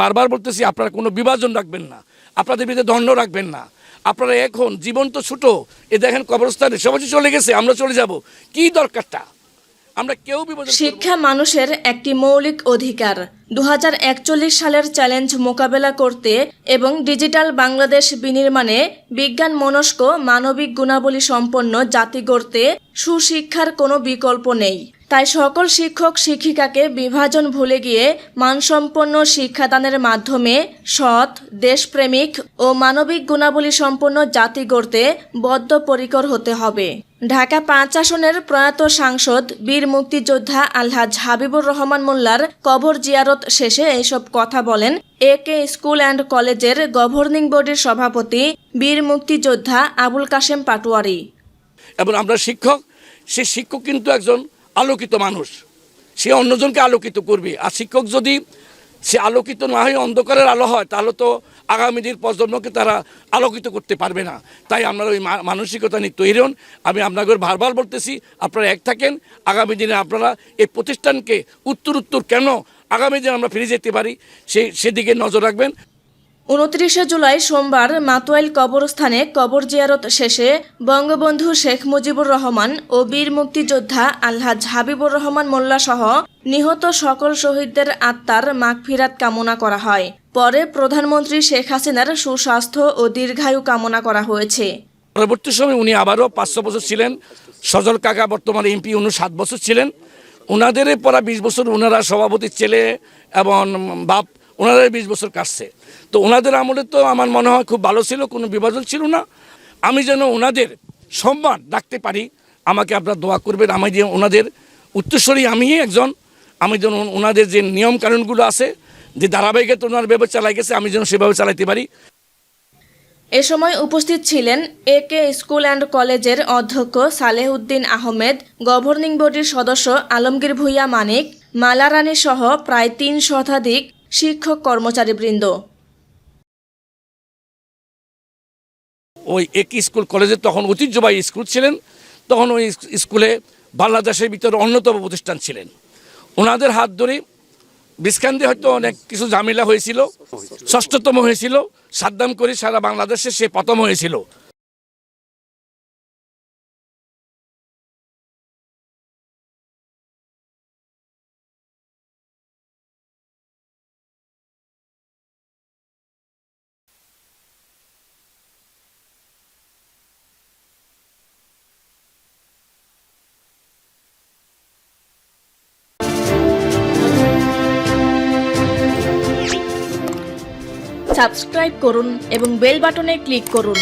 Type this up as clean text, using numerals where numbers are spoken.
বারবার বলতেছি, আপনারা কোনো বিভাজন রাখবেন না, আপনাদের বিরুদ্ধে দণ্ড রাখবেন না। আপনারা এখন জীবন তো ছোটো, এ দেখেন কবরস্থানে সবাই চলে গেছে, আমরা চলে যাব, কি দরকারটা? আমরা কেউ বিভাজন। শিক্ষা মানুষের একটি মৌলিক অধিকার। 2041 সালের চ্যালেঞ্জ মোকাবেলা করতে এবং ডিজিটাল বাংলাদেশ বিনির্মাণে বিজ্ঞান মনস্ক মানবিক গুণাবলী সম্পন্ন জাতি গড়তে সুশিক্ষার কোনো বিকল্প নেই। তাই সকল শিক্ষক শিক্ষিকাকে বিভাজন ভুলে গিয়ে মানসম্পন্ন শিক্ষাদানের মাধ্যমে সৎ, দেশপ্রেমিক ও মানবিক গুণাবলী সম্পন্ন জাতি গড়তে বদ্ধপরিকর হতে হবে। ঢাকা 5 আসনের প্রয়াত সাংসদ বীর মুক্তিযোদ্ধা আলহাজ হাবিবুর রহমান মোল্লার কবর জিয়ারত শেষে এইসব কথা বলেন একে স্কুল অ্যান্ড কলেজের গভর্নিং বডির সভাপতি বীর মুক্তিযোদ্ধা আবুল কাশেম পাটোয়ারি। এবং আমরা শিক্ষক, সে শিক্ষক কিন্তু একজন আলোকিত মানুষ, সে অন্যজনকে আলোকিত করবে। আর শিক্ষক যদি সে আলোকিত না হয়ে অন্ধকারের আলো হয়, তাহলে তো আগামী দিন প্রজন্মকে তারা আলোকিত করতে পারবে না। তাই আপনারা ওই মানসিকতা নিয়ে তৈরি হন। আমি আপনাদের বারবার বলতেছি, আপনারা এক থাকেন। আগামী দিনে আপনারা এই প্রতিষ্ঠানকে উত্তর কেন আগামী দিনে আমরা ফিরে যেতে পারি সেদিকে নজর রাখবেন। 29 জুলাই সোমবার মাতোয়াইল কবরস্থানে কবর জিয়ারত শেষে বঙ্গবন্ধু শেখ মুজিবুর রহমান ও বীর মুক্তিযোদ্ধা আলহাজ হাবিবুর রহমান মোল্লা সহ নিহত সকল শহীদদের আত্মার মাগফিরাত কামনা করা হয়। পরে প্রধানমন্ত্রী শেখ হাসিনার সুস্বাস্থ্য ও দীর্ঘায়ু কামনা করা হয়েছে। পরবর্তী সময় উনি আবারও 500 বছর ছিলেন। সজল কাকা বর্তমানে এমপি, উনি 7 বছর ছিলেন। ওনাদের পরা 20 বছর ওনারা সভাপতির ছেলে এবং বাপ, ওনারা 20 বছর কাটছে। তো ওনাদের আমলে তো আমার মনে হয় খুব ভালো ছিল, কোনো বিভাজন ছিল না। আমি যেন ওনাদের সম্মান রাখতে পারি, আমাকে আপনারা দোয়া করবেন। আমি যে ওনাদের উত্তরসূরি আমি একজন, আমি যেন ওনাদের যে নিয়ম কানুনগুলো আছে, যে ধারাবাহিকতা ওনার ব্যবস্থা চালাই গেছে, আমি যেন সেভাবে চালাইতে পারি। এ সময় উপস্থিত ছিলেন একে স্কুল অ্যান্ড কলেজের অধ্যক্ষ সালেহ উদ্দিন আহমেদ, গভর্নিং বডির সদস্য আলমগীর ভূঁইয়া মানিক, মালা রানী সহ প্রায় 3 শতাধিক শিক্ষক কর্মচারীবৃন্দ। ওই একই স্কুল কলেজে তখন ঐতিহ্যবাহী স্কুল ছিলেন। তখন ওই স্কুলে বাংলাদেশের ভিতরে অন্যতম প্রতিষ্ঠান ছিলেন। ওনাদের হাত ধরে বিস্কান্দে হয়তো অনেক কিছু ঝামেলা হয়েছিল, 6ষ্ঠতম হয়েছিল। সাদ্দাম করে সারা বাংলাদেশে সে প্রথম হয়েছিল। সাবস্ক্রাইব করুন এবং বেল বাটনে ক্লিক করুন।